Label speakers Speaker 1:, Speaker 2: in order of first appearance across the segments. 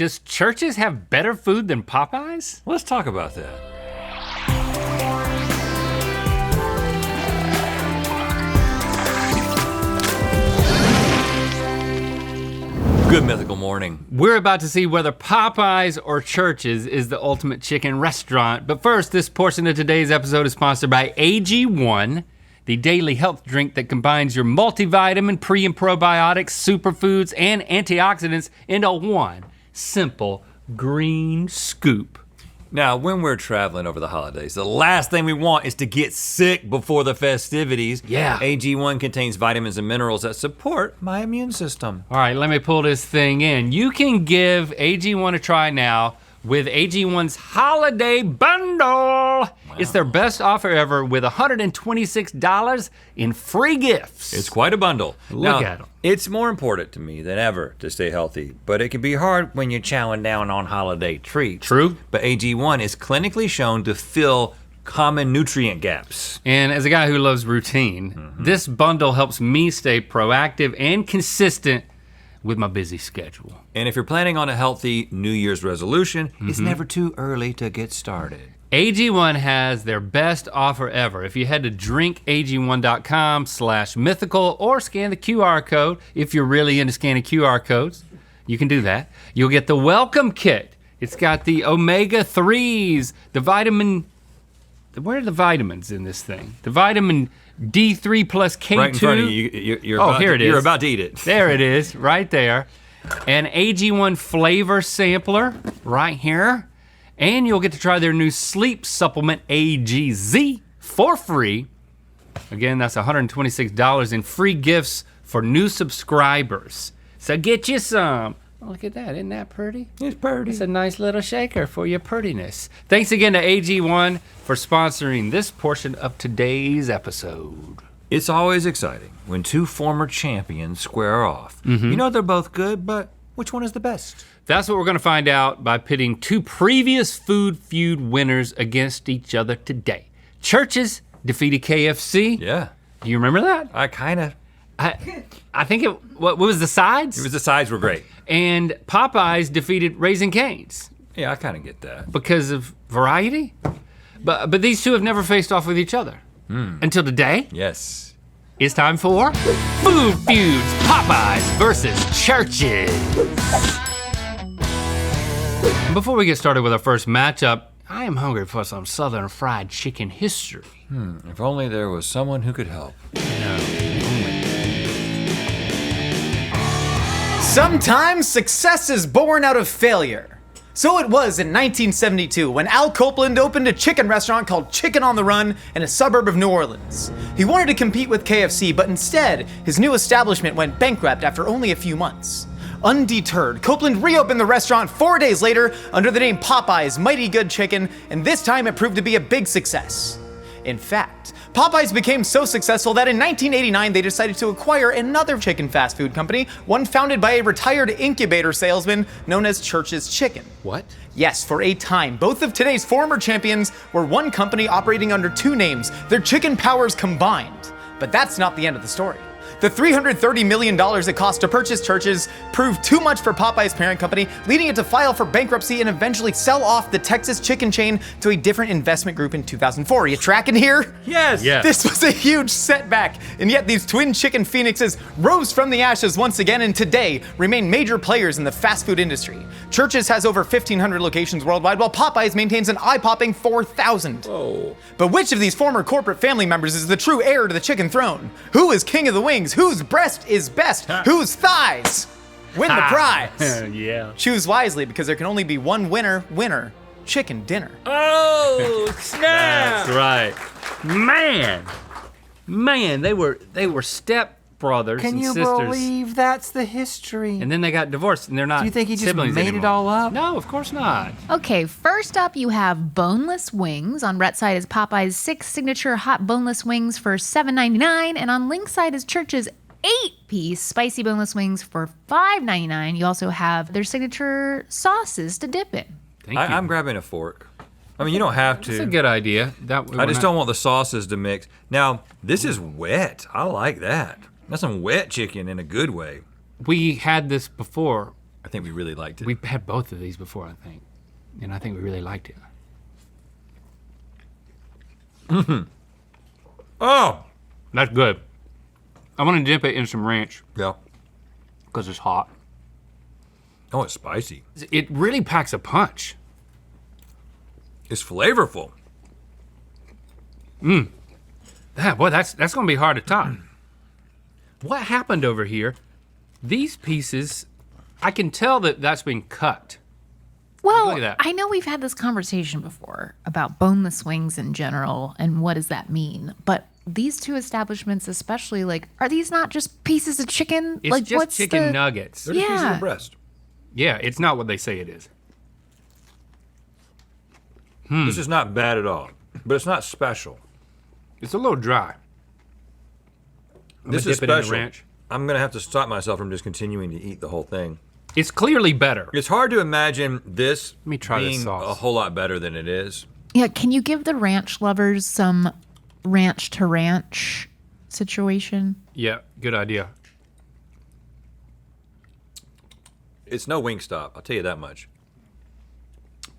Speaker 1: does Church's have better food than Popeyes?
Speaker 2: Let's talk about that. Good mythical morning.
Speaker 1: We're about to see whether Popeyes or Church's is the ultimate chicken restaurant. But first, this portion of today's episode is sponsored by AG1, the daily health drink that combines your multivitamin, pre and probiotics, superfoods, and antioxidants into one simple green scoop.
Speaker 2: Now, when we're traveling over the holidays, the last thing we want is to get sick before the festivities.
Speaker 1: Yeah.
Speaker 2: AG1 contains vitamins and minerals that support my immune system.
Speaker 1: All right, let me pull this thing in. You can give AG1 a try now with AG1's holiday bundle. Wow. It's their best offer ever with $126 in free gifts.
Speaker 2: It's quite a bundle.
Speaker 1: Look at them.
Speaker 2: It's more important to me than ever to stay healthy, but it can be hard when you're chowing down on holiday treats.
Speaker 1: True.
Speaker 2: But AG1 is clinically shown to fill common nutrient gaps.
Speaker 1: And as a guy who loves routine, this bundle helps me stay proactive and consistent with my busy schedule.
Speaker 2: And if you're planning on a healthy New Year's resolution, it's never too early to get started.
Speaker 1: AG1 has their best offer ever. If you head to drinkag1.com/mythical or scan the QR code, if you're really into scanning QR codes, you can do that. You'll get the welcome kit. It's got the omega-3s, the vitamin, where are the vitamins in this thing? The vitamin D3 plus K2.
Speaker 2: Right in front of you.
Speaker 1: Here it is.
Speaker 2: You're about to eat it.
Speaker 1: There it is, right there. An AG1 flavor sampler right here. And you'll get to try their new sleep supplement AGZ for free. Again, that's $126 in free gifts for new subscribers. So get you some. Oh, look at that, isn't that pretty?
Speaker 2: It's pretty.
Speaker 1: It's a nice little shaker for your prettiness. Thanks again to AG1 for sponsoring this portion of today's episode.
Speaker 2: It's always exciting when two former champions square off. You know they're both good, but which one is the best?
Speaker 1: That's what we're gonna find out by pitting two previous food feud winners against each other today. Church's defeated KFC.
Speaker 2: Yeah.
Speaker 1: Do you remember that?
Speaker 2: I kinda.
Speaker 1: I think what was the sides?
Speaker 2: The sides were great.
Speaker 1: And Popeyes defeated Raising Cane's.
Speaker 2: Yeah, I kinda get that.
Speaker 1: Because of variety? But these two have never faced off with each other. Until today.
Speaker 2: Yes.
Speaker 1: It's time for Food Feuds, Popeyes versus Church's. Before we get started with our first matchup, I am hungry for some Southern fried chicken history.
Speaker 2: If only there was someone who could help.
Speaker 3: Sometimes success is born out of failure. So it was in 1972 when Al Copeland opened a chicken restaurant called Chicken on the Run in a suburb of New Orleans. He wanted to compete with KFC, but instead, his new establishment went bankrupt after only a few months. Undeterred, Copeland reopened the restaurant 4 days later under the name Popeyes Mighty Good Chicken, and this time it proved to be a big success. In fact, Popeyes became so successful that in 1989 they decided to acquire another chicken fast food company, one founded by a retired incubator salesman known as Church's Chicken.
Speaker 1: What?
Speaker 3: Yes, for a time, both of today's former champions were one company operating under two names, their chicken powers combined. But that's not the end of the story. The $330 million it cost to purchase Church's proved too much for Popeye's parent company, leading it to file for bankruptcy and eventually sell off the Texas chicken chain to a different investment group in 2004. Are you tracking here?
Speaker 2: Yes.
Speaker 1: Yes.
Speaker 3: This was a huge setback, and yet these twin chicken phoenixes rose from the ashes once again and today remain major players in the fast food industry. Church's has over 1,500 locations worldwide, while Popeyes maintains an eye-popping 4,000.
Speaker 2: Oh.
Speaker 3: But which of these former corporate family members is the true heir to the chicken throne? Who is king of the wings? Whose breast is best? Whose thighs win the prize?
Speaker 1: Yeah.
Speaker 3: Choose wisely, because there can only be one winner, chicken dinner.
Speaker 2: Oh, snap!
Speaker 1: That's right. Man, they were step brothers
Speaker 4: Can
Speaker 1: and
Speaker 4: you
Speaker 1: sisters.
Speaker 4: believe that's the history?
Speaker 1: And then they got divorced, and they're not.
Speaker 4: Do you think he just
Speaker 1: siblings
Speaker 4: made
Speaker 1: anymore.
Speaker 4: it all up?
Speaker 1: No, of course not.
Speaker 5: Okay, first up you have boneless wings. On Rhett's side is Popeye's 6 signature hot boneless wings for $7.99, and on Link's side is Church's 8-piece spicy boneless wings for $5.99. You also have their signature sauces to dip in.
Speaker 1: Thank you.
Speaker 2: I'm grabbing a fork. I mean, you don't have to.
Speaker 1: That's a good idea.
Speaker 2: I just don't want the sauces to mix. Now, this is wet. I like that. That's some wet chicken in a good way.
Speaker 1: We had this before
Speaker 2: I think we really liked it.
Speaker 1: We've had both of these before, I think. And I think we really liked it.
Speaker 2: Oh!
Speaker 1: That's good. I want to dip it in some ranch
Speaker 2: Yeah.
Speaker 1: because it's hot.
Speaker 2: Oh, it's spicy.
Speaker 1: It really packs a punch.
Speaker 2: It's flavorful.
Speaker 1: Boy, that's gonna be hard to top. What happened over here? These pieces, I can tell that that's been cut.
Speaker 5: Well,
Speaker 1: Look at that.
Speaker 5: I know we've had this conversation before about boneless wings in general and what does that mean. But these two establishments, especially, like, are these not just pieces of chicken?
Speaker 1: It's
Speaker 5: like,
Speaker 1: just
Speaker 5: what's
Speaker 1: chicken
Speaker 5: the...
Speaker 1: nuggets.
Speaker 2: They're just pieces
Speaker 5: Yeah.
Speaker 2: of breast.
Speaker 1: Yeah, it's not what they say it is.
Speaker 2: This is not bad at all, but it's not special.
Speaker 1: It's a little dry. I'm
Speaker 2: This
Speaker 1: gonna
Speaker 2: is
Speaker 1: dip it in the
Speaker 2: special.
Speaker 1: ranch.
Speaker 2: I'm gonna have to stop myself from just continuing to eat the whole thing.
Speaker 1: It's clearly better.
Speaker 2: It's hard to imagine this
Speaker 1: me try this
Speaker 2: being
Speaker 1: sauce.
Speaker 2: a whole lot better than it is.
Speaker 5: Yeah, can you give the ranch lovers some ranch to ranch situation?
Speaker 1: Yeah, good idea.
Speaker 2: It's no Wingstop, I'll tell you that much.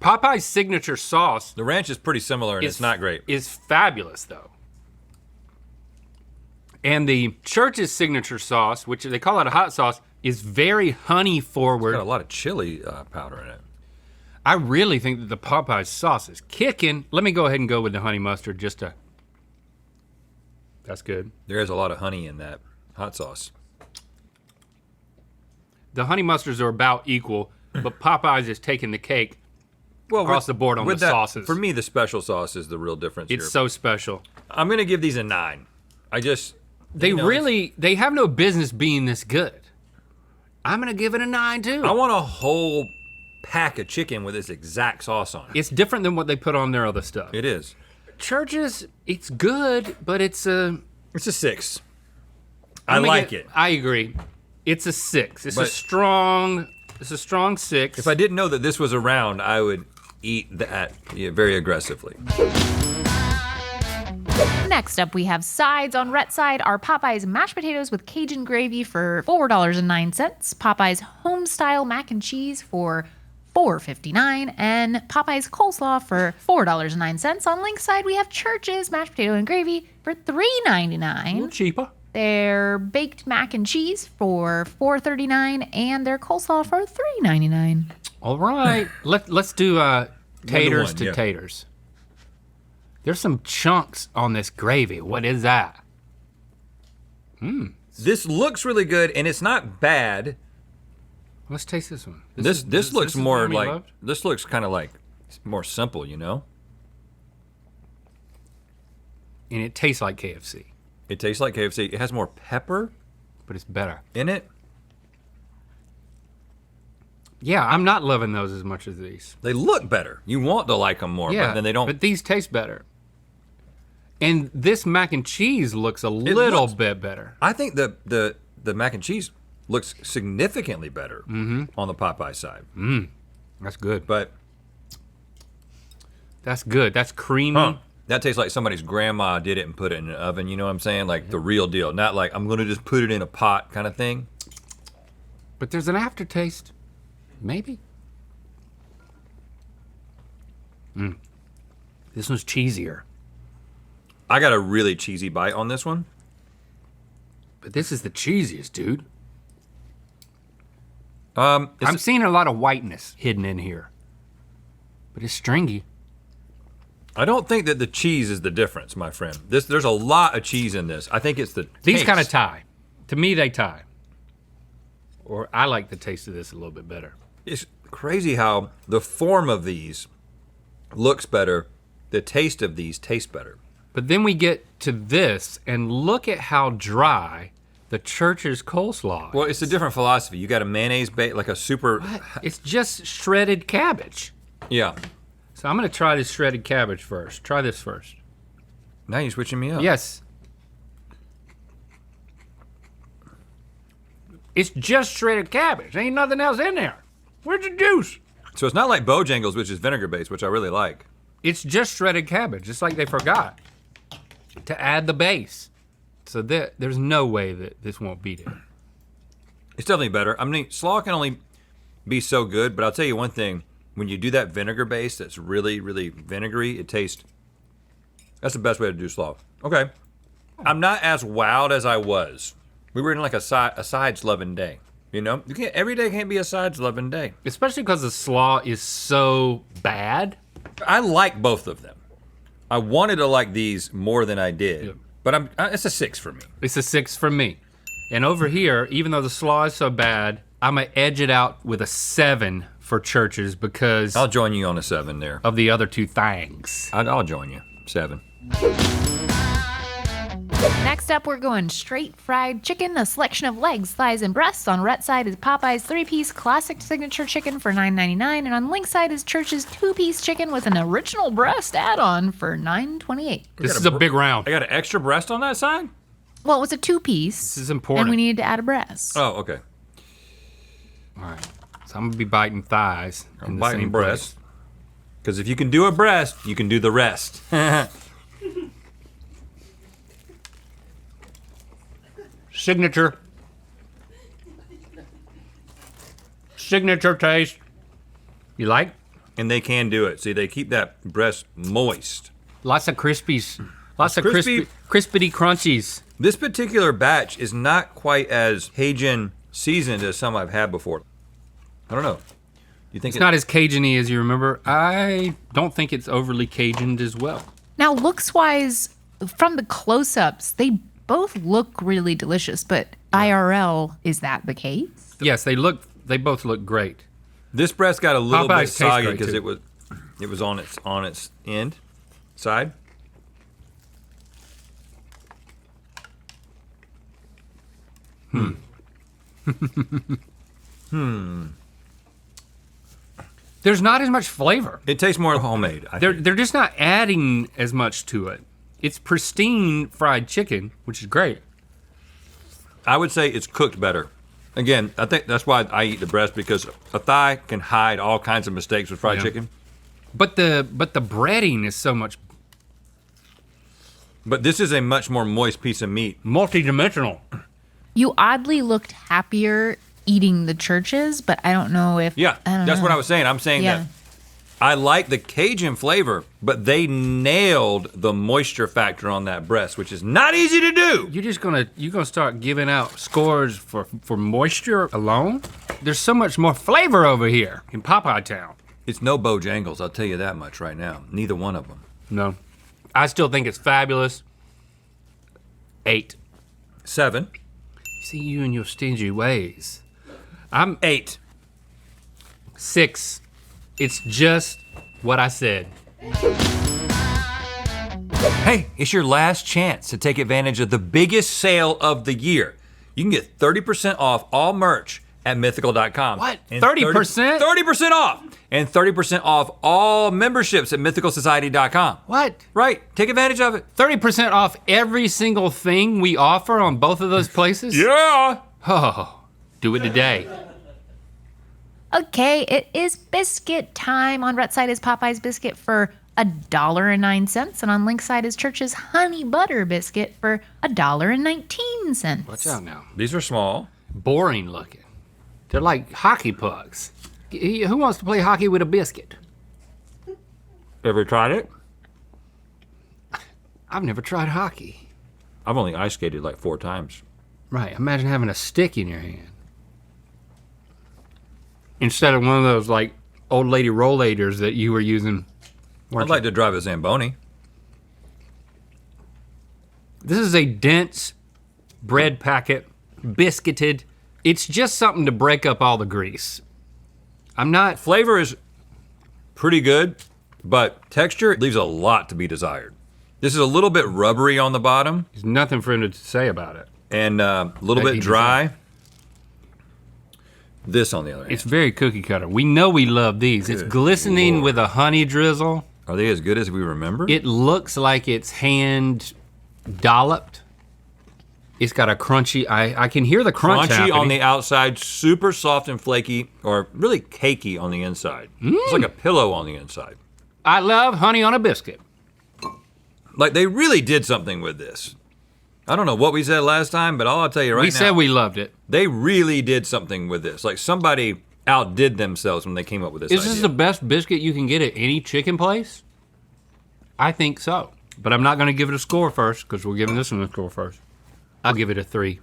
Speaker 1: Popeye's signature sauce
Speaker 2: The ranch is pretty similar and it's not great.
Speaker 1: Is fabulous though. And the church's signature sauce, which they call it a hot sauce, is very honey forward.
Speaker 2: Got a lot of chili powder in it.
Speaker 1: I really think that the Popeyes sauce is kicking. Let me go ahead and go with the honey mustard just to. That's good.
Speaker 2: There is a lot of honey in that hot sauce.
Speaker 1: The honey mustards are about equal, but Popeyes is taking the cake
Speaker 2: Well,
Speaker 1: across the board on the sauces.
Speaker 2: For me, the special sauce is the real difference
Speaker 1: It's
Speaker 2: here.
Speaker 1: so special.
Speaker 2: I'm gonna give these a 9.
Speaker 1: They
Speaker 2: you know,
Speaker 1: really, they have no business being this good. I'm gonna give it a 9 too.
Speaker 2: I want a whole pack of chicken with this exact sauce on it.
Speaker 1: It's different than what they put on their other stuff.
Speaker 2: It is.
Speaker 1: Churches, it's good, but it's a.
Speaker 2: It's a 6. I
Speaker 1: I'm gonna
Speaker 2: like
Speaker 1: get-
Speaker 2: it.
Speaker 1: I agree. It's a 6. It's a
Speaker 2: But-
Speaker 1: strong. It's a strong 6.
Speaker 2: If I didn't know that this was around, I would eat that very aggressively.
Speaker 5: Next up, we have sides. On Rhett's side are Popeye's mashed potatoes with Cajun gravy for $4.09, Popeye's home-style mac and cheese for $4.59, and Popeye's coleslaw for $4.09. On Link's side, we have Church's mashed potato and gravy for $3.99.
Speaker 1: cheaper.
Speaker 5: Their baked mac and cheese for $4.39, and their coleslaw for $3.99.
Speaker 1: All right. Let's do taters
Speaker 2: one,
Speaker 1: to
Speaker 2: yeah.
Speaker 1: taters. There's some chunks on this gravy. What is that?
Speaker 2: This looks really good, and it's not bad.
Speaker 1: Let's taste this one.
Speaker 2: This looks
Speaker 1: is
Speaker 2: more
Speaker 1: one we
Speaker 2: like,
Speaker 1: loved?
Speaker 2: this looks kind of like more simple, you know?
Speaker 1: And it tastes like KFC,
Speaker 2: It tastes like KFC. It has more pepper
Speaker 1: but it's better.
Speaker 2: in it.
Speaker 1: Yeah, I'm not loving those as much as these.
Speaker 2: They look better. You want to like them more,
Speaker 1: Yeah,
Speaker 2: but then they don't.
Speaker 1: But these taste better. And this mac and cheese looks a little
Speaker 2: looks-
Speaker 1: bit better.
Speaker 2: I think the mac and cheese looks significantly better on the Popeye side.
Speaker 1: That's good.
Speaker 2: But
Speaker 1: That's good. That's creamy.
Speaker 2: that tastes like somebody's grandma did it and put it in an oven. You know what I'm saying? Like the real deal. Not like I'm gonna just put it in a pot kind of thing.
Speaker 1: But there's an aftertaste. Maybe. This one's cheesier.
Speaker 2: I got a really cheesy bite on this one.
Speaker 1: But this is the cheesiest, dude.
Speaker 2: It's-
Speaker 1: I'm seeing a lot of whiteness hidden in here. But it's stringy.
Speaker 2: I don't think that the cheese is the difference, my friend. There's a lot of cheese in this. I think it's the
Speaker 1: These
Speaker 2: taste.
Speaker 1: kind of tie. To me, they tie. Or I like the taste of this a little bit better.
Speaker 2: It's crazy how the form of these looks better. The taste of these tastes better.
Speaker 1: But then we get to this, and look at how dry the church's coleslaw.
Speaker 2: Well, it's a different philosophy. You got a mayonnaise bait, like a super.
Speaker 1: It's just shredded cabbage.
Speaker 2: Yeah.
Speaker 1: So I'm gonna try this shredded cabbage first. Try this first.
Speaker 2: Now you're switching me up.
Speaker 1: Yes. It's just shredded cabbage. Ain't nothing else in there. Where's the juice?
Speaker 2: So it's not like Bojangles, which is vinegar based, which I really like.
Speaker 1: It's just shredded cabbage. It's like they forgot to add the base. So there's no way that this won't beat it.
Speaker 2: It's definitely better. I mean, slaw can only be so good, but I'll tell you one thing. When you do that vinegar base that's really, really vinegary, it tastes, that's the best way to do slaw. Okay. I'm not as wowed as I was. We were in like a sides loving day. You know, every day can't be a sides loving day.
Speaker 1: Especially because the slaw is so bad.
Speaker 2: I like both of them. I wanted to like these more than I did, but it's a 6 for me.
Speaker 1: It's a 6 for me. And over here, even though the slaw is so bad, I'm gonna edge it out with a 7 for Churches because
Speaker 2: I'll join you on a 7 there.
Speaker 1: of the other two things.
Speaker 2: I'll join you, 7.
Speaker 5: Next up, we're going straight fried chicken, a selection of legs, thighs, and breasts. On Rhett's side is Popeyes 3-piece classic signature chicken for $9.99, and on Link's side is Church's 2-piece chicken with an original breast add-on for $9.28.
Speaker 1: This is a big round.
Speaker 2: I got an extra breast on that side?
Speaker 5: Well, it was a 2-piece.
Speaker 1: This is important.
Speaker 5: And we needed to add a breast.
Speaker 2: Oh, okay.
Speaker 1: All right. So I'm gonna be biting thighs.
Speaker 2: I'm biting breast. Because if you can do a breast, you can do the rest.
Speaker 1: Signature taste. You like?
Speaker 2: And they can do it. See, they keep that breast moist.
Speaker 1: Lots of crispies. Lots of
Speaker 2: crispy.
Speaker 1: crispity crunchies.
Speaker 2: This particular batch is not quite as Cajun seasoned as some I've had before. I don't know. You think
Speaker 1: It's not as Cajun-y as you remember. I don't think it's overly Cajuned as well.
Speaker 5: Now, looks-wise, from the close-ups, they both look really delicious, but IRL, is that the case?
Speaker 1: Yes, they both look great.
Speaker 2: This breast got a little
Speaker 1: Popeyes
Speaker 2: bit
Speaker 1: tastes
Speaker 2: soggy
Speaker 1: great,
Speaker 2: because
Speaker 1: too.
Speaker 2: it was on its end side.
Speaker 1: There's not as much flavor.
Speaker 2: It tastes more homemade. I think.
Speaker 1: They're just not adding as much to it. It's pristine fried chicken, which is great.
Speaker 2: I would say it's cooked better. Again, I think that's why I eat the breast, because a thigh can hide all kinds of mistakes with fried chicken.
Speaker 1: But the breading is so much
Speaker 2: But this is a much more moist piece of meat.
Speaker 1: multi-dimensional.
Speaker 5: You oddly looked happier eating the Churches, but I don't know if...
Speaker 2: Yeah,
Speaker 5: I don't
Speaker 2: that's
Speaker 5: know.
Speaker 2: what I was saying. I'm saying
Speaker 5: Yeah.
Speaker 2: that I like the Cajun flavor, but they nailed the moisture factor on that breast, which is not easy to do.
Speaker 1: You're gonna start giving out scores for moisture alone? There's so much more flavor over here in Popeye Town.
Speaker 2: It's no Bojangles, I'll tell you that much right now. Neither one of them.
Speaker 1: No. I still think it's fabulous. 8.
Speaker 2: 7.
Speaker 1: See you and your stingy ways. I'm
Speaker 2: 8.
Speaker 1: 6. It's just what I said.
Speaker 2: Hey, it's your last chance to take advantage of the biggest sale of the year. You can get 30% off all merch at mythical.com.
Speaker 1: What?
Speaker 2: And
Speaker 1: 30%?
Speaker 2: 30% off! And 30% off all memberships at mythicalsociety.com.
Speaker 1: What?
Speaker 2: Right, take advantage of it.
Speaker 1: 30% off every single thing we offer on both of those places?
Speaker 2: Yeah!
Speaker 1: Oh, do it today.
Speaker 5: Okay, it is biscuit time. On Rhett's side is Popeye's biscuit for $1.09, and on Link's side is Church's honey butter biscuit for $1.19.
Speaker 1: Watch out now.
Speaker 2: These are small.
Speaker 1: Boring looking. They're like hockey pucks. Who wants to play hockey with a biscuit?
Speaker 2: Ever tried it?
Speaker 1: I've never tried hockey.
Speaker 2: I've only ice skated like 4 times.
Speaker 1: Right, imagine having a stick in your hand. Instead of one of those like old lady rollators that you were using.
Speaker 2: I'd like to drive a Zamboni.
Speaker 1: This is a dense bread packet, biscuited. It's just something to break up all the grease. I'm not,
Speaker 2: Flavor is pretty good, but texture leaves a lot to be desired. This is a little bit rubbery on the bottom
Speaker 1: there's nothing for him to say about it.
Speaker 2: and a little
Speaker 1: That
Speaker 2: bit
Speaker 1: he
Speaker 2: dry. This, on the other hand,
Speaker 1: It's very cookie cutter. We know we love these. It's
Speaker 2: Good
Speaker 1: glistening
Speaker 2: Lord.
Speaker 1: with a honey drizzle.
Speaker 2: are they as good as we remember?
Speaker 1: It looks like it's hand dolloped. It's got a crunchy, I can hear the crunch
Speaker 2: Crunchy
Speaker 1: happening.
Speaker 2: on the outside, super soft and flaky, or really cakey on the inside. It's like a pillow on the inside.
Speaker 1: I love honey on a biscuit.
Speaker 2: Like they really did something with this. I don't know what we said last time, but all I'll tell you right now,
Speaker 1: We said we loved it.
Speaker 2: they really did something with this. Like somebody outdid themselves when they came up with this
Speaker 1: Is
Speaker 2: idea.
Speaker 1: this the best biscuit you can get at any chicken place? I think so. But I'm not gonna give it a score first, because we're giving this one a score first. I'll give it a 3.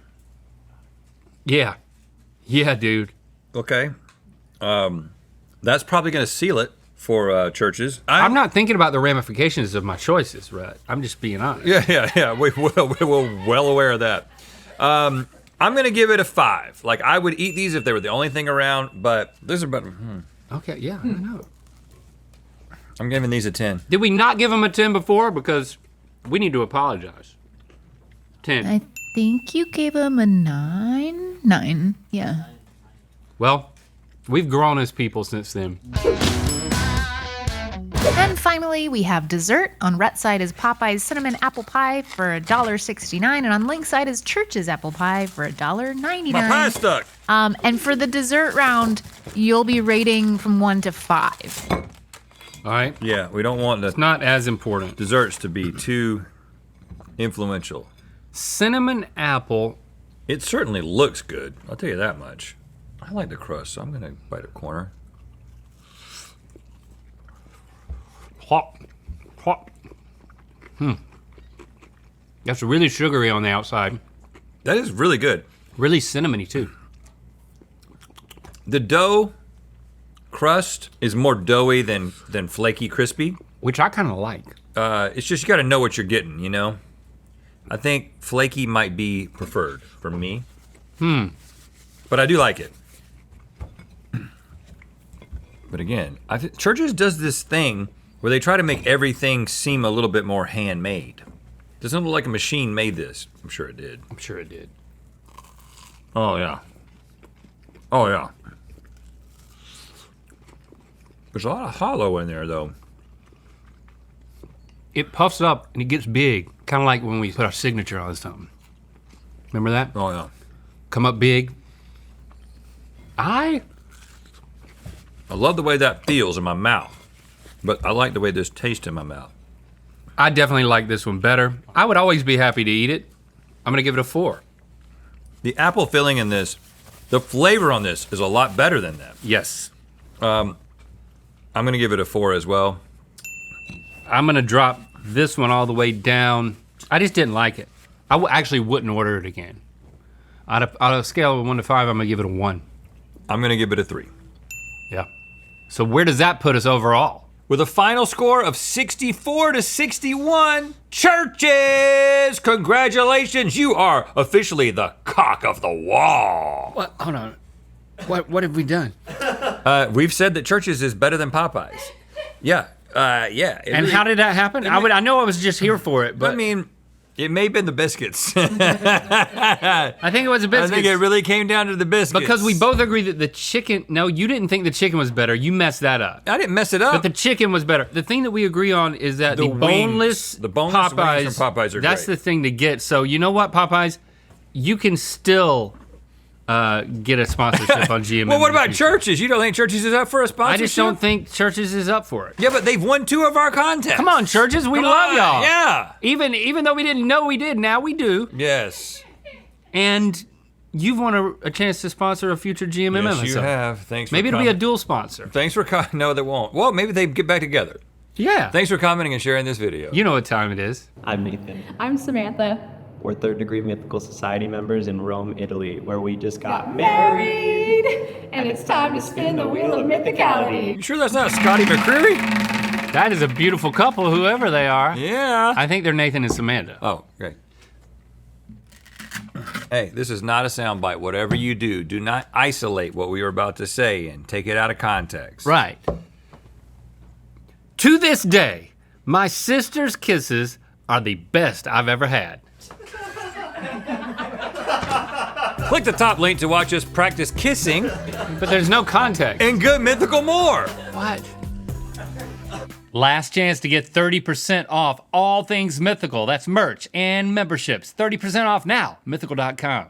Speaker 1: Yeah. Yeah, dude.
Speaker 2: Okay. That's probably gonna seal it for Churches.
Speaker 1: I'm not thinking about the ramifications of my choices, Rhett. I'm just being honest.
Speaker 2: Yeah. We're well aware of that. I'm gonna give it a 5. Like, I would eat these if they were the only thing around, but this is about.
Speaker 1: Okay, yeah, I know.
Speaker 2: I'm giving these a 10.
Speaker 1: Did we not give them a 10 before? Because we need to apologize. 10.
Speaker 5: I think you gave him a 9. 9, yeah.
Speaker 1: Well, we've grown as people since then.
Speaker 5: And finally, we have dessert. On Rhett's side is Popeyes cinnamon apple pie for $1.69, and on Link's side is Church's apple pie for $1.99.
Speaker 2: My pie's stuck.
Speaker 5: And for the dessert round, you'll be rating from 1 to 5.
Speaker 1: All right?
Speaker 2: Yeah, we don't want the
Speaker 1: Not as important.
Speaker 2: desserts to be too influential.
Speaker 1: Cinnamon apple.
Speaker 2: It certainly looks good. I'll tell you that much. I like the crust, so I'm gonna bite a corner.
Speaker 1: Plop. Plop. That's really sugary on the outside.
Speaker 2: That is really good.
Speaker 1: Really cinnamony, too.
Speaker 2: The dough crust is more doughy than flaky crispy.
Speaker 1: Which I kind of like.
Speaker 2: It's just you gotta know what you're getting, you know? I think flaky might be preferred for me. But I do like it. But again, Churches does this thing where they try to make everything seem a little bit more handmade. Doesn't look like a machine made this. I'm sure it did.
Speaker 1: I'm sure it did.
Speaker 2: Oh yeah. Oh yeah. There's a lot of hollow in there though.
Speaker 1: It puffs up and it gets big. Kind of like when we put our signature on something. Remember that?
Speaker 2: Oh yeah.
Speaker 1: Come up big.
Speaker 2: I love the way that feels in my mouth, but I like the way this tastes in my mouth.
Speaker 1: I definitely like this one better. I would always be happy to eat it. I'm gonna give it a 4.
Speaker 2: The apple filling in this, the flavor on this is a lot better than that.
Speaker 1: Yes.
Speaker 2: I'm gonna give it a 4 as well.
Speaker 1: I'm gonna drop this one all the way down. I just didn't like it. I actually wouldn't order it again. On a scale of 1 to 5, I'm gonna give it a 1.
Speaker 2: I'm gonna give it a 3.
Speaker 1: Yeah. So where does that put us overall?
Speaker 2: With a final score of 64 to 61, Churches! Congratulations, you are officially the cock of the wall.
Speaker 1: What? Hold on. What have we done?
Speaker 2: We've said that Churches is better than Popeyes. Yeah, yeah.
Speaker 1: And how did that happen? I know I was just here for it, but
Speaker 2: I mean, it may have been the biscuits.
Speaker 1: I think it was a
Speaker 2: I
Speaker 1: biscuit.
Speaker 2: think it really came down to the biscuits.
Speaker 1: Because we both agree that the chicken, no, you didn't think the chicken was better. You messed that up.
Speaker 2: I didn't mess it up.
Speaker 1: But the chicken was better. The thing that we agree on is that the
Speaker 2: wings.
Speaker 1: boneless,
Speaker 2: The boneless
Speaker 1: Popeyes,
Speaker 2: wings from Popeyes are
Speaker 1: that's
Speaker 2: great.
Speaker 1: the thing to get. So you know what, Popeyes? You can still get a sponsorship on GM.
Speaker 2: Well, what about Churches? You don't think Churches is up for a sponsorship?
Speaker 1: I just don't think Churches is up for it.
Speaker 2: Yeah, but they've won 2 of our contests.
Speaker 1: Come on, Churches, we
Speaker 2: Come
Speaker 1: love
Speaker 2: on,
Speaker 1: y'all.
Speaker 2: Yeah.
Speaker 1: Even though we didn't know we did, now we do.
Speaker 2: Yes.
Speaker 1: And you've won a chance to sponsor a future GMM
Speaker 2: Yes,
Speaker 1: episode.
Speaker 2: you have. Thanks.
Speaker 1: Maybe
Speaker 2: for
Speaker 1: it'll be a dual sponsor.
Speaker 2: Thanks for no, they won't. Well, maybe they get back together.
Speaker 1: Yeah.
Speaker 2: Thanks for commenting and sharing this video.
Speaker 1: You know what time it is.
Speaker 6: I'm Nathan.
Speaker 7: I'm Samantha.
Speaker 6: We're third degree Mythical Society members in Rome, Italy, where we just got
Speaker 7: Married! And it's time to spin the wheel of mythicality.
Speaker 2: You sure that's not Scotty McCreery?
Speaker 1: That is a beautiful couple, whoever they are.
Speaker 2: Yeah.
Speaker 1: I think they're Nathan and Samantha.
Speaker 2: Oh, great. Hey, this is not a soundbite. Whatever you do, do not isolate what we are about to say and take it out of context.
Speaker 1: Right. To this day, my sister's kisses are the best I've ever had.
Speaker 2: Click the top link to watch us practice kissing
Speaker 1: But there's no context.
Speaker 2: and good mythical more.
Speaker 1: What? Last chance to get 30% off all things mythical. That's merch and memberships. 30% off now. Mythical.com.